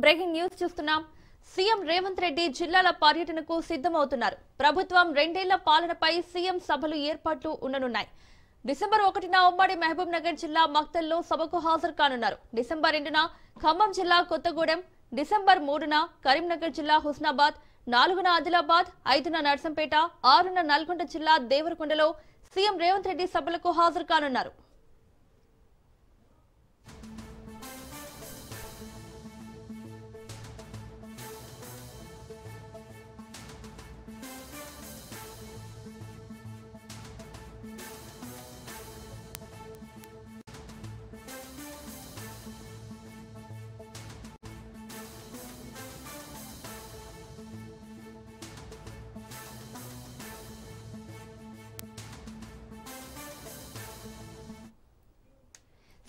Breaking news చూస్తున్నాం. CM Revanth Reddy జిల్లాల పర్యటనకు సిద్ధమవుతున్నారు. ప్రభుత్వం 2 ఏళ్ల పాలనపై సీఎం సభలు ఏర్పాట్లు ఉండనున్నాయి. డిసెంబర్ 1న ఉమ్మడి మహబూబ్ నగర్ జిల్లా మక్తల్లో సభకు హాజరు కానున్నారు. డిసెంబర్ 2న ఖమ్మం జిల్లా కొత్తగూడెం, డిసెంబర్ 3న కరీంనగర్ జిల్లా హుస్నాబాద్, 4న ఆదిలాబాద్, 5న నర్సంపేట, 6న నల్గొండ జిల్లా దేవరకొండలో సీఎం రేవంత్ రెడ్డి సభలకు హాజరు కానున్నారు.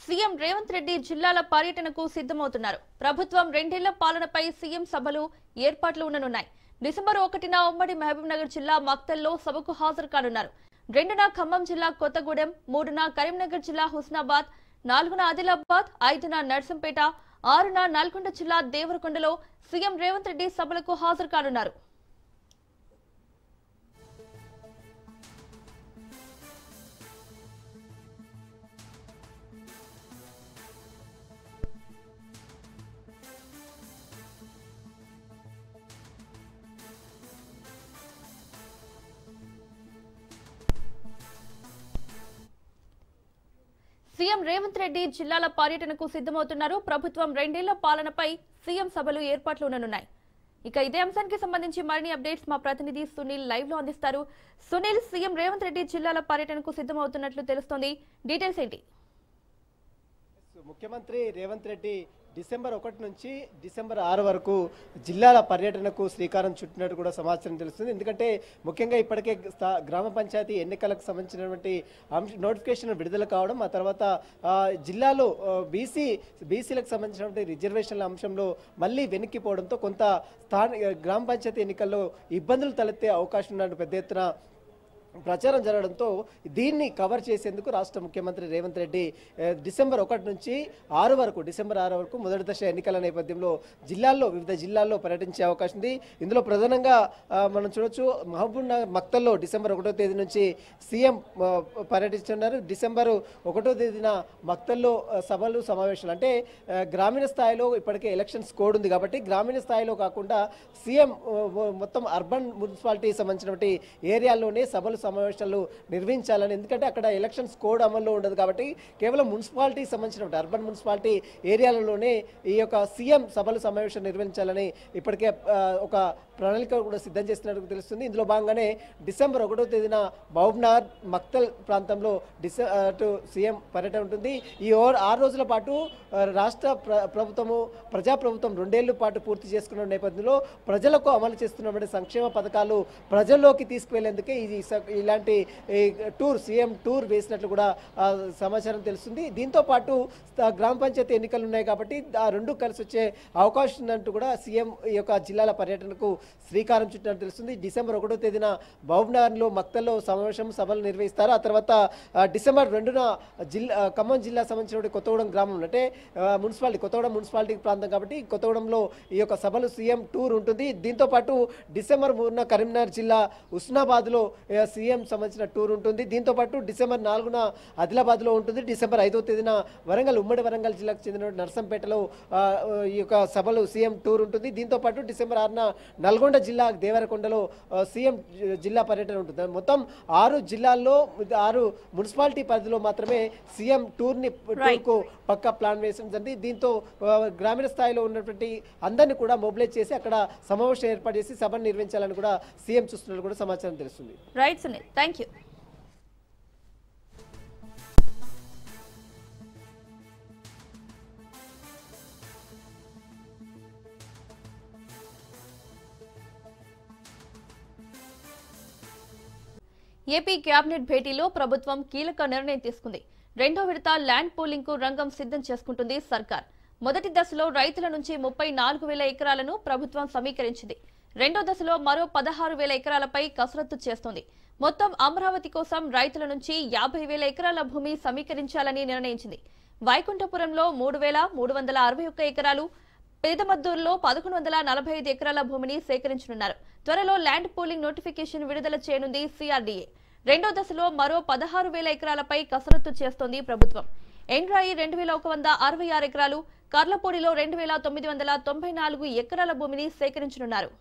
సీఎం రేవంత్ రెడ్డి జిల్లాల పర్యటనకు సిద్ధమవుతున్నారు. ప్రభుత్వం 2 ఏళ్ల పాలనపై సీఎం సభలు ఏర్పాట్లు ఉండనున్నాయి. డిసెంబర్ 1న ఉమ్మడి మహబూబ్ నగర్ జిల్లా మక్తల్లో సభకు హాజరు కానున్నారు. 2న ఖమ్మం జిల్లా కొత్తగూడెం, 3న కరీంనగర్ జిల్లా హుస్నాబాద్, 4న ఆదిలాబాద్, 5న నర్సంపేట, 6న నల్గొండ జిల్లా దేవరకొండలో సీఎం రేవంత్ రెడ్డి సభలకు హాజరు కానున్నారు. సీఎం రేవంత్ రెడ్డి జిల్లాల పర్యటనకు సిద్ధమవుతున్నారు. ప్రభుత్వం 2 ఏళ్ల పాలనపై సీఎం సభలు ఏర్పాట్లు ఉండనున్నాయి. ఇక ఇదే అంశానికి సంబంధించి మరిన్ని అప్డేట్స్ మా ప్రతినిధి సునీల్ లైవ్ లో అందిస్తారు. సునీల్, సీఎం రేవంత్ రెడ్డి జిల్లాల పర్యటనకు సిద్ధమవుతున్నట్లు తెలుస్తోంది. డీటెయిల్స్ ఏంటి? ముఖ్యమంత్రి రేవంత్ రెడ్డి డిసెంబర్ 1 నుంచి డిసెంబర్ 6 వరకు జిల్లాల పర్యటనకు శ్రీకారం చుట్టినట్టు కూడా సమాచారం తెలుస్తుంది. ఎందుకంటే ముఖ్యంగా ఇప్పటికే గ్రామ పంచాయతీ ఎన్నికలకు సంబంధించినటువంటి నోటిఫికేషన్ విడుదల కావడం, ఆ తర్వాత జిల్లాలో బీసీలకు సంబంధించినటువంటి రిజర్వేషన్ల అంశంలో మళ్ళీ వెనక్కిపోవడంతో కొంత గ్రామ పంచాయతీ ఎన్నికల్లో ఇబ్బందులు తలెత్తే అవకాశం ఉన్నట్టు పెద్ద ఎత్తున ప్రచారం జరగడంతో దీన్ని కవర్ చేసేందుకు రాష్ట్ర ముఖ్యమంత్రి రేవంత్ రెడ్డి డిసెంబర్ 1 నుంచి డిసెంబర్ 6 వరకు మొదటి దశ ఎన్నికల నేపథ్యంలో వివిధ జిల్లాల్లో పర్యటించే అవకాశం ఉంది. ఇందులో ప్రధానంగా మనం చూడొచ్చు, మహబూబ్ నగర్ మక్తల్లో డిసెంబర్ 1వ తేదీ నుంచి సీఎం పర్యటిస్తున్నారు. డిసెంబర్ 1వ తేదీన మక్తల్లో సభలు సమావేశాలు, అంటే గ్రామీణ స్థాయిలో ఇప్పటికే ఎలక్షన్స్ కోడ్ ఉంది కాబట్టి గ్రామీణ స్థాయిలో కాకుండా సీఎం మొత్తం అర్బన్ మున్సిపాలిటీ సంబంధించినటువంటి ఏరియాల్లోనే సభలు సమావేశాలు నిర్వహించాలని, ఎందుకంటే అక్కడ ఎలక్షన్స్ కోడ్ అమల్లో ఉండదు కాబట్టి కేవలం మున్సిపాలిటీకి సంబంధించిన అర్బన్ మున్సిపాలిటీ ఏరియాలలోనే ఈ యొక్క సీఎం సభలు సమావేశాలు నిర్వహించాలని ఇప్పటికే ఒక ప్రణాళిక కూడా సిద్ధం చేస్తున్నట్టు తెలుస్తుంది. ఇందులో భాగంగానే డిసెంబర్ 1వ తేదీన మహబూబ్నగర్ మక్తల్ ప్రాంతంలో సీఎం పర్యటన ఉంటుంది. ఈ 6 రోజుల పాటు రాష్ట్ర ప్రభుత్వము ప్రజాప్రభుత్వం 2 ఏళ్ల పాటు పూర్తి చేసుకున్న నేపథ్యంలో ప్రజలకు అమలు చేస్తున్నటువంటి సంక్షేమ పథకాలు ప్రజల్లోకి తీసుకువెళ్లేందుకే ఇలాంటి టూర్ సీఎం టూర్ వేసినట్లు కూడా సమాచారం తెలుస్తుంది. దీంతో పాటు గ్రామ పంచాయతీ ఎన్నికలు ఉన్నాయి కాబట్టి ఆ రెండు కలిసి వచ్చే అవకాశం ఉన్నట్టు కూడా సీఎం ఈ యొక్క జిల్లాల పర్యటనకు శ్రీకారం చుట్టినట్టు తెలుస్తుంది. డిసెంబర్ 1వ తేదీన మహబూబ్నగర్లో మక్తల్లో సభలు నిర్వహిస్తారు. ఆ తర్వాత డిసెంబర్ 2న ఖమ్మం జిల్లా సంబంధించిన కొత్తగూడెం గ్రామం, అంటే కొత్తగూడెం మున్సిపాలిటీ ప్రాంతం కాబట్టి కొత్తగూడెంలో ఈ యొక్క సభలు సీఎం టూర్ ఉంటుంది. దీంతో పాటు డిసెంబర్ 3న కరీంనగర్ జిల్లా హుస్నాబాద్లో సీఎం సంబంధించిన టూర్ ఉంటుంది. దీంతో పాటు డిసెంబర్ 4న ఆదిలాబాద్లో ఉంటుంది. డిసెంబర్ 5వ తేదీన ఉమ్మడి వరంగల్ జిల్లాకు చెందిన నర్సంపేటలో ఈ యొక్క సభలు సీఎం టూర్ ఉంటుంది. దీంతో పాటు డిసెంబర్ 6న నల్గొండ జిల్లా దేవరకొండలో సీఎం జిల్లా పర్యటన ఉంటుంది. మొత్తం 6 జిల్లాల్లో 6 మున్సిపాలిటీ పరిధిలో మాత్రమే సీఎం టూర్కు పక్కా ప్లాన్ వేసింది. దీంతో గ్రామీణ స్థాయిలో ఉన్నటువంటి అందరినీ కూడా మొబిలైజ్ చేసి అక్కడ సమావేశం ఏర్పాటు చేసి సభను నిర్వహించాలని కూడా సీఎం చూస్తున్నట్లు కూడా సమాచారం తెలుస్తుంది. Right Sunil, thank you. AP cabinet భేటీలో ప్రభుత్వం కీలక నిర్ణయం తీసుకుంది. 2వ విడత ల్యాండ్ పూలింగ్ కు రంగం సిద్ధం చేసుకుంటుంది సర్కార్. మొదటి దశలో రైతుల నుంచి 34,000 ఎకరాలను ప్రభుత్వం సమీకరించింది. 2వ దశలో మరో 16,000 ఎకరాలపై కసరత్తు చేస్తోంది. మొత్తం అమరావతి కోసం రైతుల నుంచి 50,000 ఎకరాల భూమి సమీకరించాలని నిర్ణయించింది. వైకుంఠపురంలో 3,361 ఎకరాలు, పేదమద్దూరులో 1145 ఎకరాల భూమిని సేకరించనున్నారు. త్వరలో ల్యాండ్ పూలింగ్ నోటిఫికేషన్ విడుదల చేయనుంది సిఆర్డీఏ. రెండో దశలో మరో 16,000 ఎకరాలపై కసరత్తు చేస్తోంది ప్రభుత్వం. ఎండ్రాయి 2166 ఎకరాలు, కర్లపూడిలో 2994 ఎకరాల భూమిని సేకరించనున్నారు.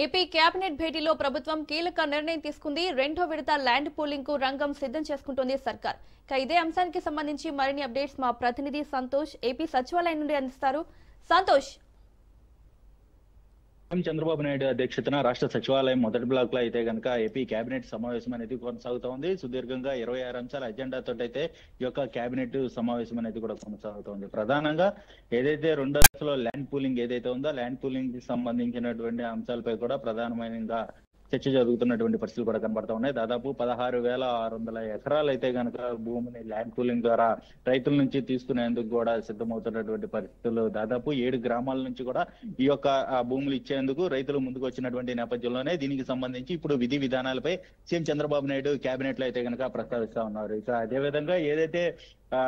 ఏపీ కేబినెట్ భేటీలో ప్రభుత్వం కీలక నిర్ణయం తీసుకుంది. రెండో విడత ల్యాండ్ పూలింగ్ కు రంగం సిద్ధం చేసుకుంటోంది సర్కార్. ఇదే అంశానికి సంబంధించి మరిన్ని అప్డేట్స్ మా ప్రతినిధి సంతోష్ ఏపీ సచివాలయం నుండి అందిస్తారు. సంతోష్, చంద్రబాబు నాయుడు అధ్యక్షతన రాష్ట్ర సచివాలయం మొదటి బ్లాక్ లో అయితే కనుక ఏపీ కేబినెట్ సమావేశం అనేది కొనసాగుతోంది. సుదీర్ఘంగా 26 అంశాల అజెండాతో అయితే ఈ యొక్క కేబినెట్ సమావేశం అనేది కూడా కొనసాగుతోంది. ప్రధానంగా ఏదైతే రెండో దశలో ల్యాండ్ పూలింగ్ ఏదైతే ఉందో ల్యాండ్ పూలింగ్ కి సంబంధించినటువంటి అంశాలపై కూడా ప్రధానమైన చర్చ జరుగుతున్నటువంటి పరిస్థితులు కూడా కనబడతా ఉన్నాయి. దాదాపు 16,600 ఎకరాలు అయితే కనుక భూమిని ల్యాండ్ పూలింగ్ ద్వారా రైతుల నుంచి తీసుకునేందుకు కూడా సిద్ధమవుతున్నటువంటి పరిస్థితులు. దాదాపు 7 గ్రామాల నుంచి కూడా ఈ యొక్క భూములు ఇచ్చేందుకు రైతులు ముందుకు వచ్చినటువంటి నేపథ్యంలోనే దీనికి సంబంధించి ఇప్పుడు విధి విధానాలపై సీఎం చంద్రబాబు నాయుడు కేబినెట్ లో అయితే కనుక ప్రస్తావిస్తా ఉన్నారు. ఇక అదేవిధంగా ఏదైతే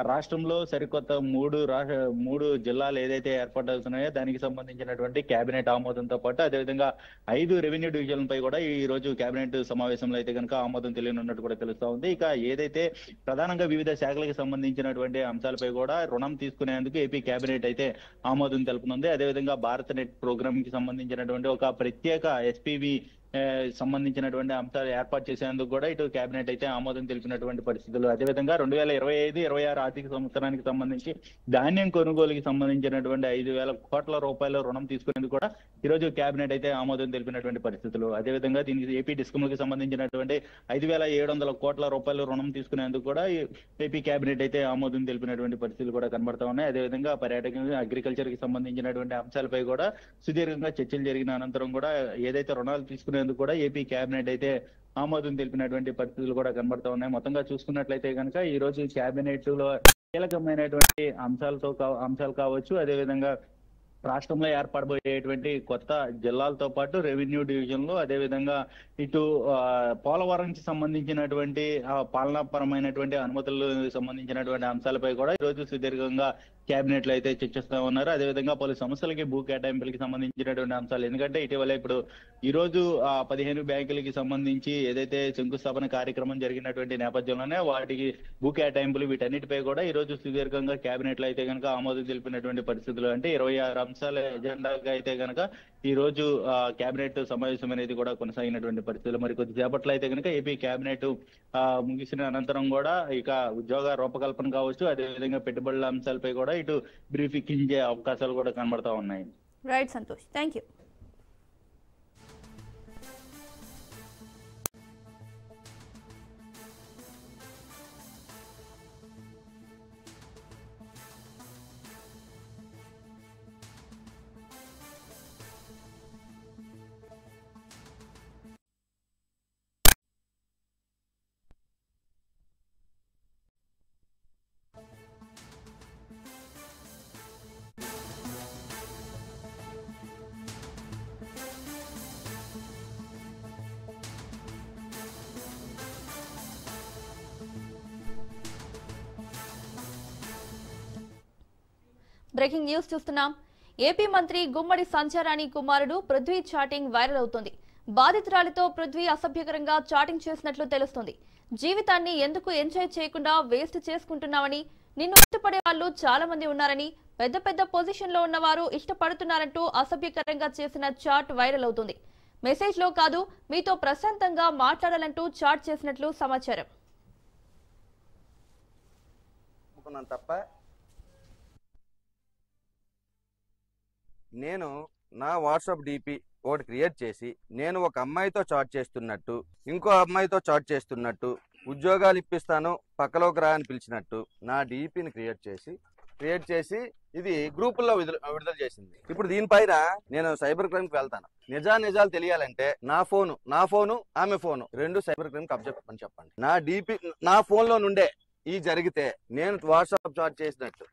రాష్ట్రంలో సరికొత్త 3 జిల్లాలు ఏదైతే ఏర్పాటవుతున్నాయో దానికి సంబంధించినటువంటి కేబినెట్ ఆమోదంతో పాటు అదేవిధంగా 5 రెవెన్యూ డివిజన్లపై కూడా ఈ రోజు కేబినెట్ సమావేశంలో అయితే కనుక ఆమోదం తెలియనున్నట్టు కూడా తెలుస్తా ఉంది. ఇక ఏదైతే ప్రధానంగా వివిధ శాఖలకు సంబంధించినటువంటి అంశాలపై కూడా రుణం తీసుకునేందుకు ఏపీ కేబినెట్ అయితే ఆమోదం తెలుపుతుంది. అదేవిధంగా భారత్ నెట్ ప్రోగ్రామ్ కి సంబంధించినటువంటి ఒక ప్రత్యేక ఎస్పీవి సంబంధించినటువంటి అంశాలు ఏర్పాటు చేసేందుకు కూడా ఇటు కేబినెట్ అయితే ఆమోదం తెలిపినటువంటి పరిస్థితులు. అదేవిధంగా 2025-26 ఆర్థిక సంవత్సరానికి సంబంధించి ధాన్యం కొనుగోలుకి సంబంధించినటువంటి 5,000 కోట్ల రూపాయల రుణం తీసుకునేందుకు కూడా ఈ రోజు కేబినెట్ అయితే ఆమోదం తెలిపినటువంటి పరిస్థితులు. అదేవిధంగా దీనికి ఏపీ డిస్కంలకు సంబంధించినటువంటి 5,700 కోట్ల రూపాయల రుణం తీసుకునేందుకు కూడా ఏపీ కేబినెట్ అయితే ఆమోదం తెలిపినటువంటి పరిస్థితులు కూడా కనబడతా ఉన్నాయి. అదేవిధంగా పర్యాటక అగ్రికల్చర్ కి సంబంధించినటువంటి అంశాలపై కూడా సుదీర్ఘంగా చర్చలు జరిగిన అనంతరం కూడా ఏదైతే రుణాలు తీసుకునే కూడా ఏపీ కేబినెట్ అయితే ఆమోదం తెలిపినటువంటి పరిస్థితులు కూడా కనబడతా ఉన్నాయి. మొత్తంగా చూసుకున్నట్లయితే కనుక ఈ రోజు కేబినెట్ లో కీలకమైనటువంటి అంశాలు కావచ్చు, అదేవిధంగా రాష్ట్రంలో ఏర్పడబోయేటువంటి కొత్త జిల్లాలతో పాటు రెవెన్యూ డివిజన్లు, అదేవిధంగా ఇటు పోలవరంకి సంబంధించినటువంటి పాలనాపరమైనటువంటి అనుమతులు సంబంధించినటువంటి అంశాలపై కూడా ఈ రోజు సుదీర్ఘంగా కేబినెట్ లో అయితే చర్చిస్తా ఉన్నారు. అదేవిధంగా పలు సమస్యలకి భూ కేటాయింపులకి సంబంధించినటువంటి అంశాలు. ఎందుకంటే ఇటీవల ఇప్పుడు ఈ రోజు 15 బ్యాంకులకి సంబంధించి ఏదైతే శంకుస్థాపన కార్యక్రమం జరిగినటువంటి నేపథ్యంలోనే వాటికి భూ కేటాయింపులు వీటన్నిటిపై కూడా ఈ రోజు సుదీర్ఘంగా కేబినెట్ లో అయితే కనుక ఆమోదం తెలిపినటువంటి పరిస్థితులు. అంటే 26 అంశాల ఎజెండాగా అయితే కనుక ఈ రోజు కేబినెట్ సమావేశం అనేది కూడా కొనసాగినటువంటి పరిస్థితులు. మరి కొద్దిసేపట్లో అయితే కనుక ఏపీ కేబినెట్ ముగిసిన అనంతరం కూడా ఇక ఉద్యోగ రూపకల్పన కావచ్చు, అదేవిధంగా పెట్టుబడుల అంశాలపై కూడా ఇటు బ్రీఫింగ్ ఇచ్చే అవకాశాలు కూడా కనబడతా ఉన్నాయి. Right Santosh, thank you. Breaking news చూస్తున్నాం. ఏపీ మంత్రి గుమ్మడి సంధ్యారాణి కుమారుడు పృథ్వీ చాటింగ్ వైరల్ అవుతోంది. బాధితురాలితో పృథ్వీ అసభ్యకరంగా చాటింగ్ చేసినట్లు తెలుస్తోంది. జీవితాన్ని ఎందుకు ఎంజాయ్ చేయకుండా వేస్ట్ చేసుకుంటున్నామని, నిన్ను ఇష్టపడే వాళ్ళు చాలా మంది ఉన్నారని, పెద్ద పెద్ద పొజిషన్ లో ఉన్నవారు ఇష్టపడుతున్నారంటూ అసభ్యకరంగా చేసిన చాట్ వైరల్ అవుతుంది. మెసేజ్ లో కాదు, మీతో ప్రశాంతంగా మాట్లాడాలంటూ చాట్ చేసినట్లు సమాచారం. నేను నా వాట్సాప్ డిపి ఒకటి క్రియేట్ చేసి నేను ఒక అమ్మాయితో చాట్ చేస్తున్నట్టు, ఇంకో అమ్మాయితో చాట్ చేస్తున్నట్టు, ఉద్యోగాలు ఇప్పిస్తాను పక్కలోకి రా అని పిలిచినట్టు నా డిపిని క్రియేట్ చేసి క్రియేట్ చేసి ఇది గ్రూపుల్లో విడుదల చేసింది. ఇప్పుడు దీనిపైన నేను సైబర్ క్రైమ్ కి వెళ్తాను. నిజాలు తెలియాలంటే నా ఫోను ఆమె ఫోను రెండు సైబర్ క్రైమ్ కి అబ్జెక్ట్ చెప్పండి. నా డిపి నా ఫోన్ లో నుండే ఈ జరిగితే, నేను వాట్సాప్ చాట్ చేసినట్టు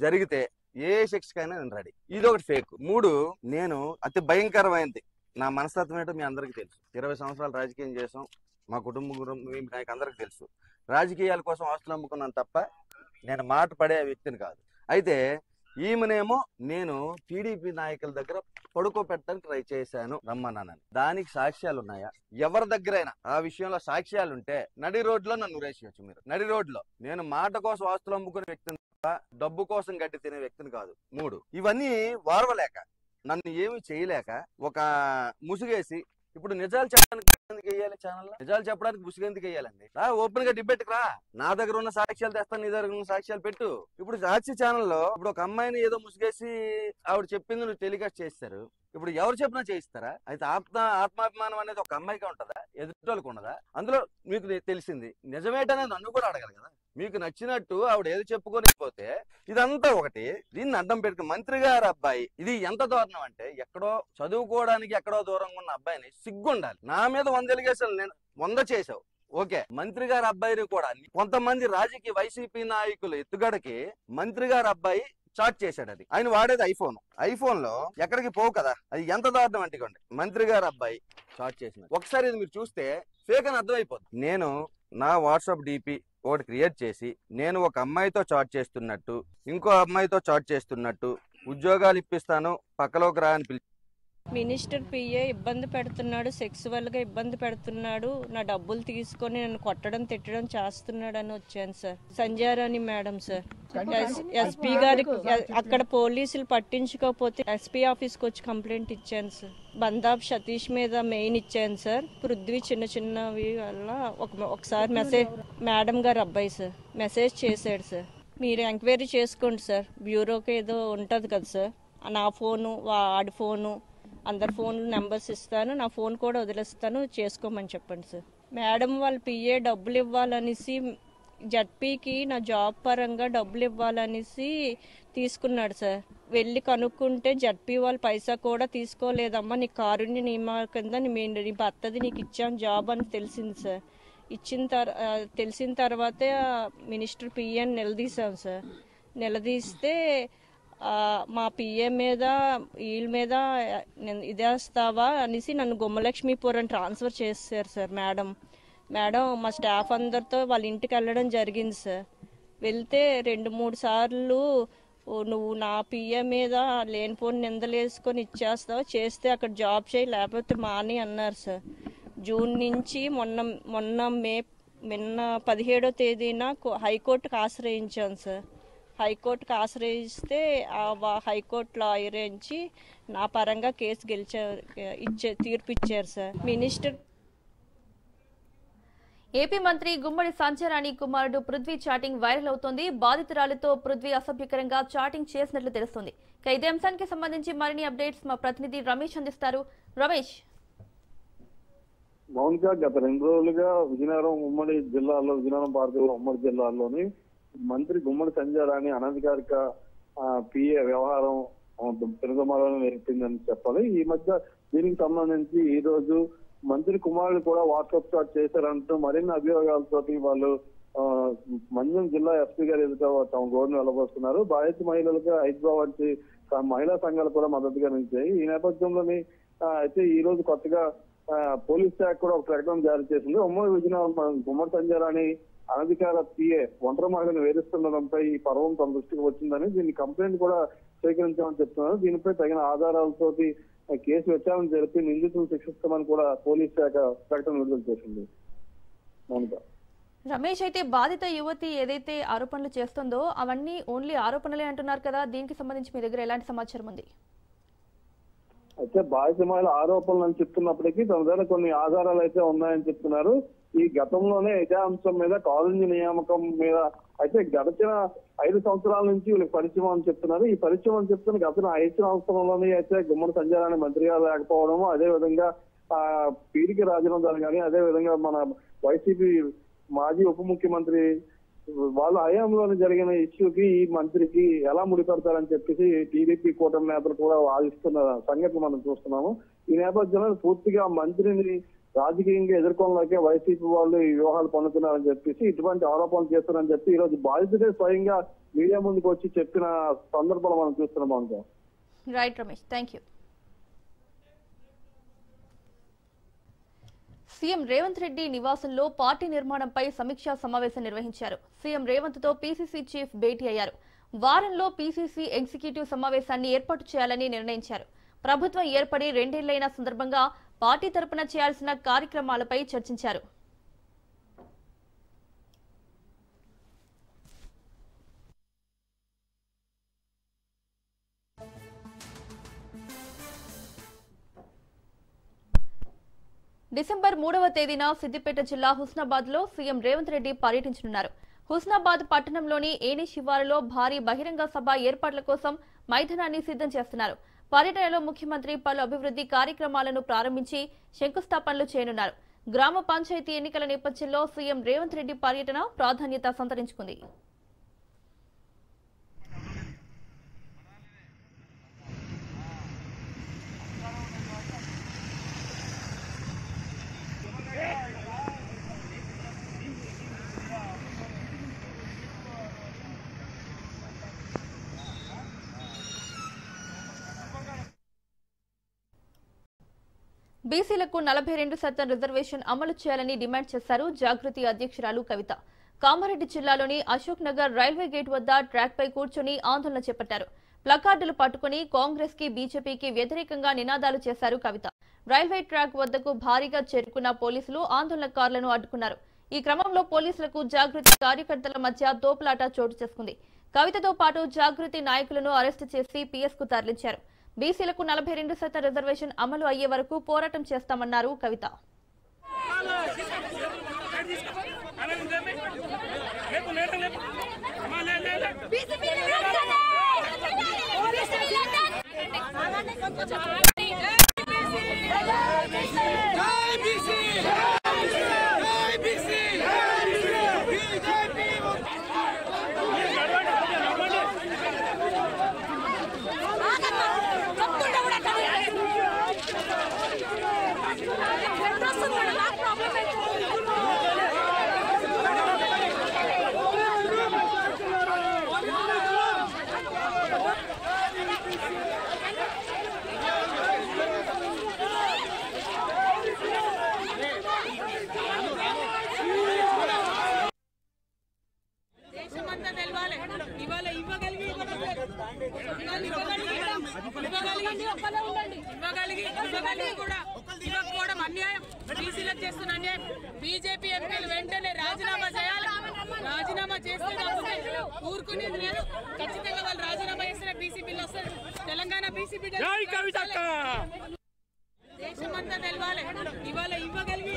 జరిగితే ఏ శిక్షకైనా నేను రెడీ. ఇది ఒకటి ఫేక్. 3, నేను అతి భయంకరమైనది నా మనస్తత్వం ఏంటో మీ అందరికీ తెలుసు. 20 సంవత్సరాలు రాజకీయం చేసాం. మా కుటుంబం నాకు అందరికి తెలుసు. రాజకీయాల కోసం ఆస్తులు అమ్ముకున్నాను తప్ప నేను మాట పడే వ్యక్తిని కాదు. అయితే ఈమెనేమో నేను టీడీపీ నాయకుల దగ్గర పడుకోబెట్టడానికి ట్రై చేశాను రమ్మన్నానని. దానికి సాక్ష్యాలు ఉన్నాయా? ఎవరి దగ్గరైనా ఆ విషయంలో సాక్ష్యాలు ఉంటే నడి రోడ్లో నన్ను ఉరేసేయచ్చు. మీరు నడి రోడ్లో. నేను మాట కోసం ఆస్తులు అమ్ముకునే వ్యక్తిని తప్ప డబ్బు కోసం గడ్డి తినే వ్యక్తిని కాదు. 3, ఇవన్నీ వారవలేక, నన్ను ఏమి చేయలేక ఒక ముసుగేసి, ఇప్పుడు నిజాలు చెప్పడానికి ఎందుకు వేయాలి ఛానల్? నిజాలు చెప్పడానికి ముసుగు ఎందుకు వేయాలండి? ఓపెన్ గా డిబేట్ రా. నా దగ్గర ఉన్న సాక్ష్యాలు తెస్తాను, నీ దగ్గర ఉన్న సాక్ష్యాలు పెట్టు. ఇప్పుడు సాక్షి ఛానల్లో ఇప్పుడు ఒక అమ్మాయిని ఏదో ముసుగేసి ఆవిడ చెప్పింది నువ్వు టెలికాస్ట్ చేస్తారు. ఇప్పుడు ఎవరు చెప్పినా చేయిస్తారా? అయితే ఆత్మాభిమానం అనేది ఒక అమ్మాయిగా ఉంటుందా? ఎదుటోళ్ళకి ఉన్నదా? అందులో మీకు తెలిసింది నిజమేటనేది నన్ను కూడా అడగాలి కదా. మీకు నచ్చినట్టు ఆవిడ ఏది చెప్పుకొని పోతే ఇదంతా ఒకటి. దీన్ని అడ్డం పెట్టుకుని మంత్రి గారు అబ్బాయి, ఇది ఎంత దారుణం అంటే, ఎక్కడో చదువుకోవడానికి ఎక్కడో దూరంగా ఉన్న అబ్బాయిని సిగ్గుండాలి. నా మీద 100 ఎలిగేషన్లు నేను 100 చేసావు, ఓకే. మంత్రి గారి అబ్బాయిని కూడా కొంతమంది రాజకీయ వైసీపీ నాయకులు ఎత్తుగడకి మంత్రి గారి అబ్బాయి చాట్ చేశాడు. అది ఆయన వాడేది ఐఫోన్ లో ఎక్కడికి పోవు కదా. అది ఎంత దారుణం అంటే మంత్రి గారి అబ్బాయి చాట్ చేసిన ఒకసారి ఇది మీరు చూస్తే ఫేక్ అని అర్థమైపోతుంది. నేను నా వాట్సాప్ డిపి ఒకటి క్రియేట్ చేసి నేను ఒక అమ్మాయితో చాట్ చేస్తున్నట్టు, ఇంకో అమ్మాయితో చాట్ చేస్తున్నట్టు, ఉద్యోగాలు ఇప్పిస్తాను పక్కలోకి రా అని పిలిచి మినిస్టర్ పిఏ ఇబ్బంది పెడుతున్నాడు, సెక్సువల్ గా ఇబ్బంది పెడుతున్నాడు, నా డబ్బులు తీసుకొని నన్ను కొట్టడం తిట్టడం చేస్తున్నాడు అని వచ్చాను sir. Sanjayarani madam sir, SP గారికి అక్కడ పోలీసులు పట్టించుకోకపోతే ఎస్పీ ఆఫీస్కి వచ్చి కంప్లైంట్ ఇచ్చాను సార్. బందాబ్ సతీష్ మీద మెయిన్ ఇచ్చాను సార్. పృథ్వీ చిన్నవి వల్ల ఒకసారి మెసేజ్, మేడం గారు అబ్బాయి సార్ మెసేజ్ చేశాడు సార్. మీరు ఎంక్వైరీ చేసుకోండి సార్, బ్యూరోకి ఏదో ఉంటుంది కదా సార్. నా ఫోను వాడి ఫోను అందరి ఫోన్ నెంబర్స్ ఇస్తాను, నా ఫోన్ కూడా వదిలేస్తాను, చేసుకోమని చెప్పండి సార్. మేడం వాళ్ళ పిఏ డబ్బులు ఇవ్వాలనేసి జడ్పీకి నా జాబ్ పరంగా డబ్బులు ఇవ్వాలనేసి తీసుకున్నాడు సార్. వెళ్ళి కనుక్కుంటే జడ్పీ వాళ్ళు పైసా కూడా తీసుకోలేదమ్మా, నీ కారుణ్య నియమా కింద నీ భర్తది నీకు ఇచ్చాను జాబ్ అని తెలిసింది సార్. తెలిసిన తర్వాతే మినిస్టర్ పిఏని నిలదీశాం సార్. నిలదీస్తే మా పిఏ మీద వీళ్ళ మీద ఇదేస్తావా అనేసి నన్ను గుమ్మలక్ష్మీపురం ట్రాన్స్ఫర్ చేశారు సార్. మేడం మా స్టాఫ్ అందరితో వాళ్ళ ఇంటికి వెళ్ళడం జరిగింది సార్. వెళ్తే 2-3 సార్లు నువ్వు నా పిఏ మీద లేనిపోని నిందలేసుకొని ఇచ్చేస్తావు, చేస్తే అక్కడ జాబ్ చేయి లేకపోతే మాని అన్నారు సార్. జూన్ నుంచి మొన్న మే 17వ తేదీన హైకోర్టుకు ఆశ్రయించాను సార్. హైకోర్టుకు ఆశ్రయిస్తే హైకోర్టు లాయర్ నుంచి నా పరంగా కేసు తీర్పు ఇచ్చారు సార్. మినిస్టర్ ఏపీ మంత్రి గుమ్మడి సంజయరాణి కుమారుడు పృథ్వీ చాటింగ్ వైరల్ అవుతోంది. బాధితురాలితో పృథ్వీ అసభ్యకరంగా చాటింగ్ చేసినట్లు తెలుస్తుంది. ఇదే అంశానికి సంబంధించి మరిన్ని అప్డేట్స్ మా ప్రతినిధి రమేష్ అందిస్తారు. రమేష్, మౌనిక, గత 2 రోజులుగా విజయనగరం పార్టీలో ఉమ్మడి జిల్లాల్లోని మంత్రి గుమ్మడి సంజయరాణి అనధికారిక పిఏ వ్యవహారం తిరుగుమాలను నేర్పిందని చెప్పాలి. ఈ మధ్య దీనికి సంబంధించి ఈ రోజు మంత్రి కుమారుడు కూడా వాట్సాప్ చాట్ చేశారంటూ మరిన్ని అభియోగాలతోటి వాళ్ళు మంజం జిల్లా ఎస్పీ గారి ఎదుట తమ గోడును వెళ్లబోస్తున్నారు. బాధిత మహిళలకు హైదరాబాద్ వంటి మహిళా సంఘాలు కూడా మద్దతుగా నిలిచాయి. ఈ నేపథ్యంలోని అయితే ఈ రోజు కొత్తగా పోలీస్ శాఖ కూడా ఒక ప్రకటన జారీ చేసింది. ఉమ్మడి విజయనగరం గుమ్మడి సంజయరాణి అనధికార పిఏ ఒంటరి మహిళను వేధిస్తుండడంపై ఈ పర్వం తమ దృష్టికి వచ్చిందని, దీన్ని కంప్లైంట్ కూడా స్వీకరించామని చెప్తున్నారు. దీనిపై తగిన ఆధారాలతోటి కేసు విచారణ జరిపి నిందితులను శిక్షిస్తామని కూడా పోలీస్ శాఖ ప్రకటన విడుదల చేసింది. రమేష్, అయితే బాధిత యువతి ఏదైతే ఆరోపణలు చేస్తుందో అవన్నీ ఓన్లీ ఆరోపణలే అంటున్నారు కదా, దీనికి సంబంధించి మీ దగ్గర ఎలాంటి సమాచారం ఉంది? అయితే బాధిత మహిళ ఆరోపణలు అని చెప్తున్నప్పటికీ తన దగ్గర కొన్ని ఆధారాలు అయితే ఉన్నాయని చెప్తున్నారు. ఈ గతంలోనే ఇదే అంశం మీద కాలేజీ నియామకం మీద అయితే గడిచిన 5 సంవత్సరాల నుంచి వీళ్ళకి పరిచయం అని చెప్తున్నారు. ఈ పరిచయం అని చెప్తున్న గత 5 సంవత్సరంలోనే అయితే గుమ్మడి సంజయరాణి మంత్రిగా లేకపోవడము, అదే విధంగా పీరికి రాజేందర్ కానీ, అదే విధంగా మన వైసీపీ మాజీ ఉప ముఖ్యమంత్రి వాళ్ళ హయాంలో జరిగిన ఇష్యూకి ఈ మంత్రికి ఎలా ముడిపెడతారని చెప్పేసి టీడీపీ కూటమి నేతలు కూడా వాదిస్తున్న సంగతి మనం చూస్తున్నాము. ఈ నేపథ్యంలో పూర్తిగా మంత్రిని రాజకీయంగా ఎదుర్కోవడానికే వైసీపీ వాళ్ళు ఈ వ్యూహాలు పన్నుతున్నారని చెప్పేసి ఇటువంటి ఆరోపణలు చేస్తున్నారని చెప్పి ఈ రోజు బాధితుడే స్వయంగా మీడియా ముందుకు వచ్చి చెప్పిన సందర్భాలు మనం చూస్తున్నాం. Right Ramesh, thank you. CM Revanth Reddy నివాసంలో పార్టీ నిర్మాణంపై సమీక్షా సమావేశం నిర్వహించారు. సీఎం రేవంత్ తో పీసీసీ చీఫ్ భేటీ అయ్యారు. వారంలో పీసీసీ ఎగ్జిక్యూటివ్ సమావేశాన్ని ఏర్పాటు చేయాలని నిర్ణయించారు. ప్రభుత్వం ఏర్పడి 2 ఏళ్లైన సందర్భంగా పార్టీ తరపున చేయాల్సిన కార్యక్రమాలపై చర్చించారు. డిసెంబర్ 3వ తేదీన సిద్దిపేట జిల్లా హుస్నాబాద్ లో సీఎం రేవంత్ రెడ్డి పర్యటించనున్నారు. హుస్నాబాద్ పట్టణంలోని ఏని శివారులో భారీ బహిరంగ సభ ఏర్పాట్ల కోసం మైదానాన్ని సిద్ధం చేస్తున్నారు. పర్యటనలో ముఖ్యమంత్రి పలు అభివృద్ధి కార్యక్రమాలను ప్రారంభించి శంకుస్థాపనలు చేయనున్నారు. గ్రామ పంచాయతీ ఎన్నికల నేపథ్యంలో సీఎం రేవంత్ రెడ్డి పర్యటన ప్రాధాన్యత సంతరించుకుంది. బీసీలకు 42% రిజర్వేషన్ అమలు చేయాలని డిమాండ్ చేశారు జాగృతి అధ్యక్షురాలు కవిత. కామారెడ్డి జిల్లాలోని అశోక్ నగర్ రైల్వే గేట్ వద్ద ట్రాక్ పై కూర్చొని ఆందోళన చేపట్టారు. ప్లకార్డులు పట్టుకుని కాంగ్రెస్ కి బీజేపీకి వ్యతిరేకంగా నినాదాలు చేశారు కవిత. రైల్వే ట్రాక్ వద్దకు భారీగా చేరుకున్న పోలీసులు ఆందోళనకారులను అడ్డుకున్నారు. ఈ క్రమంలో పోలీసులకు జాగృతి కార్యకర్తల మధ్య తోపులాట చోటు చేసుకుంది. కవితతో పాటు జాగృతి నాయకులను అరెస్టు చేసి పీఎస్ కు తరలించారు. బీసీలకు 42% రిజర్వేషన్ అమలు అయ్యే వరకు పోరాటం చేస్తామన్నారు కవిత. బీజేపీ ఎంపీలు వెంటనే రాజీనామా చేయాలి. రాజీనామా చేస్తే ఊరుకునేది లేదు. ఖచ్చితంగా వాళ్ళు రాజీనామా చేసిన బీసీ బిల్ వస్తుంది. తెలంగాణ బీసీ బిల్ దేశమంతా తెలవాలి. ఇవాళ ఇవ్వగలిగి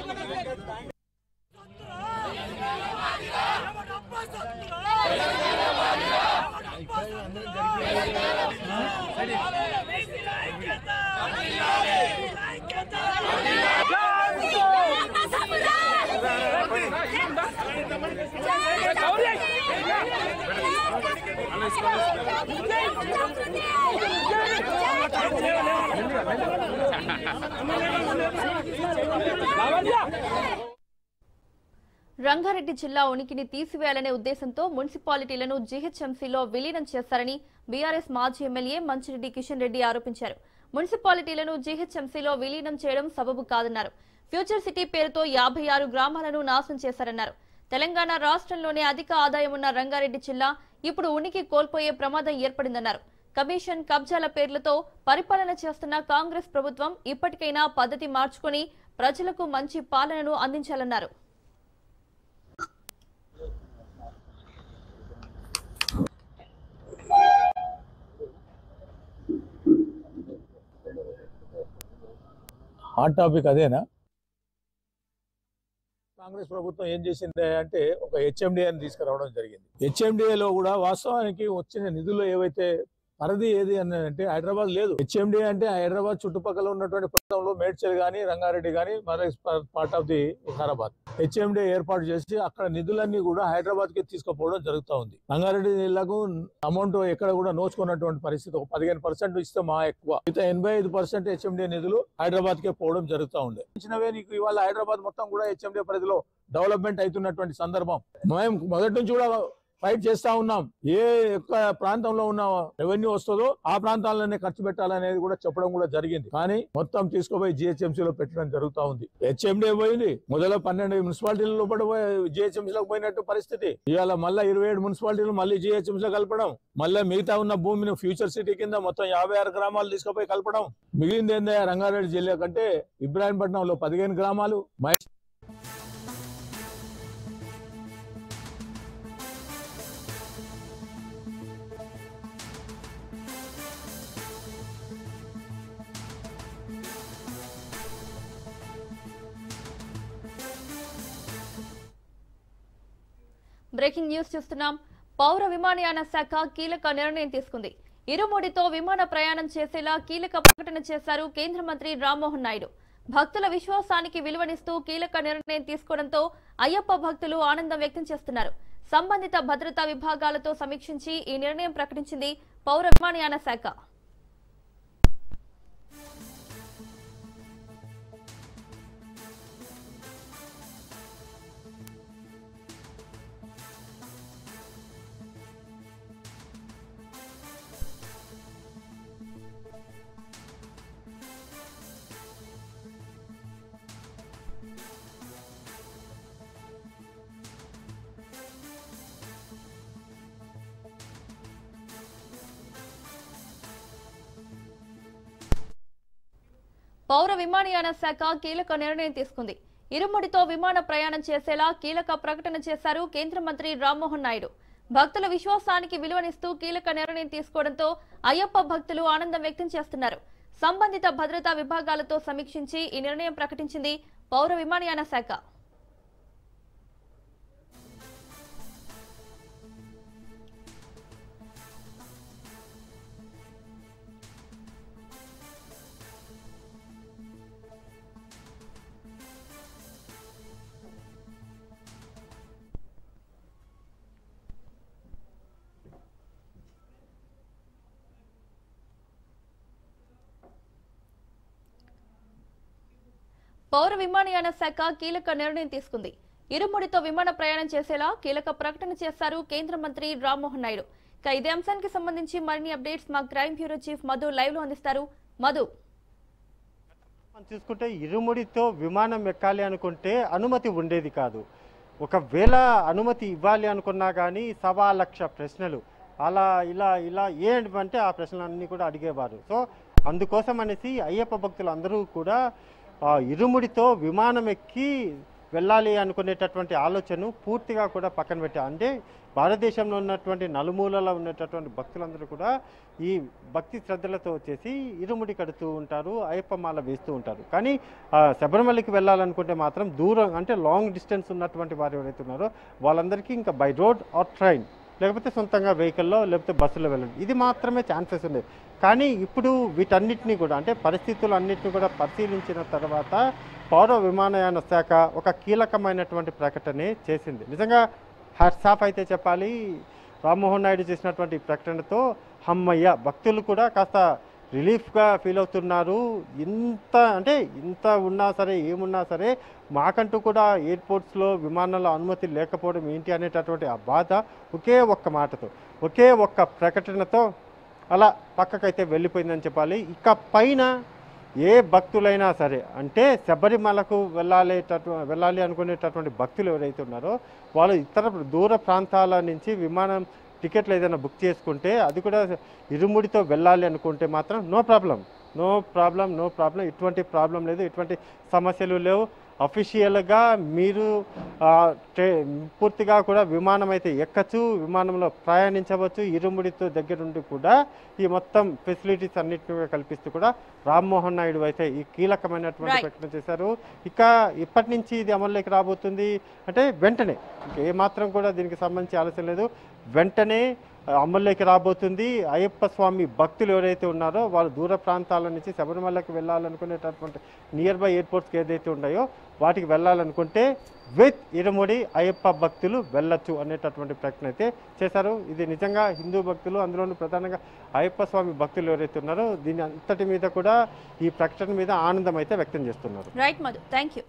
రంగారెడ్డి జిల్లా ఉనికిని తీసివేయాలనే ఉద్దేశంతో మున్సిపాలిటీలను జీహెచ్ఎంసీలో విలీనం చేస్తారని బీఆర్ఎస్ మాజీ ఎమ్మెల్యే మంచిరెడ్డి కిషన్ రెడ్డి ఆరోపించారు. మున్సిపాలిటీలను జీహెచ్ఎంసీలో విలీనం చేయడం సబబు కాదన్నారు. ఫ్యూచర్ సిటీ పేరుతో 56 గ్రామాలను నాశనం చేశారన్నారు. తెలంగాణ రాష్ట్రంలోనే అధిక ఆదాయం ఉన్న రంగారెడ్డి జిల్లా ఇప్పుడు ఉనికి కోల్పోయే ప్రమాదం ఏర్పడిందన్నారు. కమిషన్ కబ్జాల పేర్లతో పరిపాలన చేస్తున్న కాంగ్రెస్ ప్రభుత్వం ఇప్పటికైనా పద్ధతి మార్చుకుని ప్రజలకు మంచి పాలనను అందించాలన్నారు. హాట్ టాపిక్ అదేనా? కాంగ్రెస్ ప్రభుత్వం ఏం చేసింది అంటే ఒక హెచ్ఎండిఏని తీసుకురావడం జరిగింది. హెచ్ఎండిఏలో కూడా వాస్తవానికి వచ్చిన నిధులు ఏవైతే పరిధి ఏది అని అంటే హైదరాబాద్ లేదు. హెచ్ఎండి అంటే హైదరాబాద్ చుట్టుపక్కల ఉన్నటువంటి ప్రాంతంలో మేడ్చల్ గానీ రంగారెడ్డి గానీ మరి part of the Vikarabad HMD ఏర్పాటు చేసి అక్కడ నిధులన్నీ కూడా హైదరాబాద్ కి తీసుకుపోవడం జరుగుతూ ఉంది. రంగారెడ్డి జిల్లాకు అమౌంట్ ఎక్కడ కూడా నోచుకున్నటువంటి పరిస్థితి. 15% ఇస్తే మా ఎక్కువ, 85% హెచ్ఎండి నిధులు హైదరాబాద్ కే పోవడం జరుగుతూ ఉంది. నీకు ఇవాళ హైదరాబాద్ మొత్తం కూడా హెచ్ఎండి పరిధిలో డెవలప్మెంట్ అవుతున్నటువంటి సందర్భం. మేము మొదటి నుంచి కూడా ఫైట్ చేస్తా ఉన్నాం. ఏ యొక్క ప్రాంతంలో ఉన్న రెవెన్యూ వస్తుందో ఆ ప్రాంతాలనే ఖర్చు పెట్టాలనేది కూడా చెప్పడం కూడా జరిగింది. కానీ మొత్తం తీసుకుపోయి జిహెచ్ఎంసీలో పెట్టడం జరుగుతూ ఉంది. హెచ్ఎండి పోయింది, మొదలు 12 మున్సిపాలిటీల లోపల జిహెచ్ఎంసీలోకి పోయినట్టు పరిస్థితి. ఇవాళ మళ్ళీ 27 మున్సిపాలిటీలు మళ్ళీ జిహెచ్ఎంసీలో కలపడం, మళ్ళీ మిగతా ఉన్న భూమిని ఫ్యూచర్ సిటీ కింద మొత్తం 56 గ్రామాలు తీసుకుపోయి కలపడం. మిగిలింది ఏందా రంగారెడ్డి జిల్లా కంటే ఇబ్రాహీంపట్నంలో 15 గ్రామాలు. బ్రేకింగ్ న్యూస్ చూస్తున్నాం. పౌర విమానయాన శాఖ కీలక నిర్ణయం తీసుకుంది. ఇరుముడితో విమాన ప్రయాణం చేసేలా కీలక ప్రకటన చేశారు కేంద్ర మంత్రి రామ్మోహన్ నాయుడు. భక్తుల విశ్వాసానికి విలువనిస్తూ కీలక నిర్ణయం తీసుకోవడంతో అయ్యప్ప భక్తులు ఆనందం వ్యక్తం చేస్తున్నారు. సంబంధిత భద్రతా విభాగాలతో సమీక్షించి ఈ నిర్ణయం ప్రకటించింది పౌర విమానయాన శాఖ. పౌర విమానయాన శాఖ కీలక నిర్ణయం తీసుకుంది. ఇరుముడితో విమాన ప్రయాణం చేసేలా కీలక ప్రకటన చేశారు కేంద్ర మంత్రి రామ్మోహన్ నాయుడు. భక్తుల విశ్వాసానికి విలువనిస్తూ కీలక నిర్ణయం తీసుకోవడంతో అయ్యప్ప భక్తులు ఆనందం వ్యక్తం చేస్తున్నారు. సంబంధిత భద్రతా విభాగాలతో సమీక్షించి ఈ నిర్ణయం ప్రకటించింది పౌర విమానయాన శాఖ. పౌర విమానయాన శాఖ కీలక నిర్ణయం తీసుకుంది. ఇరుముడితో విమాన ప్రయాణం చేసేలా కీలక ప్రకటన చేశారు కేంద్ర మంత్రి రామ్మోహన్ నాయుడు. ఇదే అంశానికి సంబంధించి మరిన్ని అప్డేట్స్ మా crime bureau chief Madhu live లో అందిస్తారు. మధు, చూసుకుంటే ఇరుముడితో విమానం ఎక్కాలి అనుకుంటే అనుమతి ఉండేది కాదు. ఒకవేళ అనుమతి ఇవ్వాలి అనుకున్నా కానీ 1,00,000 ప్రశ్నలు అలా ఇలా ఇలా ఏంటంటే ఆ ప్రశ్నలన్నీ కూడా అడిగేవారు. సో అందుకోసం అనేసి అయ్యప్ప భక్తులు అందరూ కూడా ఇరుముడితో విమానం ఎక్కి వెళ్ళాలి అనుకునేటటువంటి ఆలోచన పూర్తిగా కూడా పక్కన పెట్టారు. అంటే భారతదేశంలో ఉన్నటువంటి నలుమూలలో ఉన్నటువంటి భక్తులందరూ కూడా ఈ భక్తి శ్రద్ధలతో వచ్చేసి ఇరుముడి కడుతూ ఉంటారు, అయ్యప్ప మాల వేస్తూ ఉంటారు. కానీ శబరిమలకి వెళ్ళాలనుకుంటే మాత్రం దూరం అంటే లాంగ్ డిస్టెన్స్ ఉన్నటువంటి వారు ఎవరైతే ఉన్నారో వాళ్ళందరికీ ఇంకా బై రోడ్ ఆర్ ట్రైన్ లేకపోతే సొంతంగా వెహికల్లో లేకపోతే బస్సులో వెళ్ళండి, ఇది మాత్రమే ఛాన్సెస్ ఉండేది. కానీ ఇప్పుడు వీటన్నిటినీ కూడా అంటే పరిస్థితులు అన్నింటినీ కూడా పరిశీలించిన తర్వాత పౌర విమానయాన శాఖ ఒక కీలకమైనటువంటి ప్రకటనే చేసింది. నిజంగా హ్యాట్స్ ఆఫ్ అయితే చెప్పాలి. రామ్మోహన్ నాయుడు చేసినటువంటి ప్రకటనతో హమ్మయ్య భక్తులు కూడా కాస్త రిలీఫ్గా ఫీల్ అవుతున్నారు. ఇంత ఉన్నా సరే ఏమున్నా సరే మాకంటూ కూడా ఎయిర్పోర్ట్స్లో విమానాల్లో అనుమతి లేకపోవడం ఏంటి అనేటటువంటి ఆ బాధ ఒకే ఒక్క మాటతో ఒకే ఒక్క ప్రకటనతో అలా పక్కకైతే వెళ్ళిపోయిందని చెప్పాలి. ఇక పైన ఏ భక్తులైనా సరే అంటే శబరిమలకు వెళ్ళాలి అనుకునేటటువంటి భక్తులు ఎవరైతే ఉన్నారో వాళ్ళు ఇతర దూర ప్రాంతాల నుంచి విమానం టికెట్లు ఏదైనా బుక్ చేసుకుంటే అది కూడా ఇరుముడితో వెళ్ళాలి అనుకుంటే మాత్రం నో ప్రాబ్లం ఎటువంటి ప్రాబ్లం లేదు, ఎటువంటి సమస్యలు లేవు. అఫీషియల్గా మీరు పూర్తిగా కూడా విమానం అయితే ఎక్కచ్చు, విమానంలో ప్రయాణించవచ్చు. ఇరుముడితో దగ్గరుండి కూడా ఈ మొత్తం ఫెసిలిటీస్ అన్నింటినీ కల్పిస్తూ కూడా రామ్మోహన్ నాయుడు అయితే ఈ కీలకమైనటువంటి ప్రకటన చేశారు. ఇక ఇప్పటి నుంచి ఇది అమల్లోకి రాబోతుంది అంటే వెంటనే ఏమాత్రం కూడా దీనికి సంబంధించి ఆలస్యం లేదు. వెంటనే అమల్లోకి రాబోతుంది. అయ్యప్ప స్వామి భక్తులు ఎవరైతే ఉన్నారో వాళ్ళు దూర ప్రాంతాల నుంచి శబరిమలకి వెళ్ళాలనుకునేటటువంటి నియర్ బై ఎయిర్పోర్ట్స్కి ఏదైతే ఉన్నాయో వాటికి వెళ్ళాలనుకుంటే విత్ ఇరుముడి అయ్యప్ప భక్తులు వెళ్ళొచ్చు అనేటటువంటి ప్రకటన అయితే చేశారు. ఇది నిజంగా హిందూ భక్తులు, అందులోనూ ప్రధానంగా అయ్యప్ప స్వామి భక్తులు ఎవరైతే ఉన్నారో దీని అంతటి మీద కూడా ఈ ప్రకటన మీద ఆనందం అయితే వ్యక్తం చేస్తున్నారు. Right Madhu, thank you.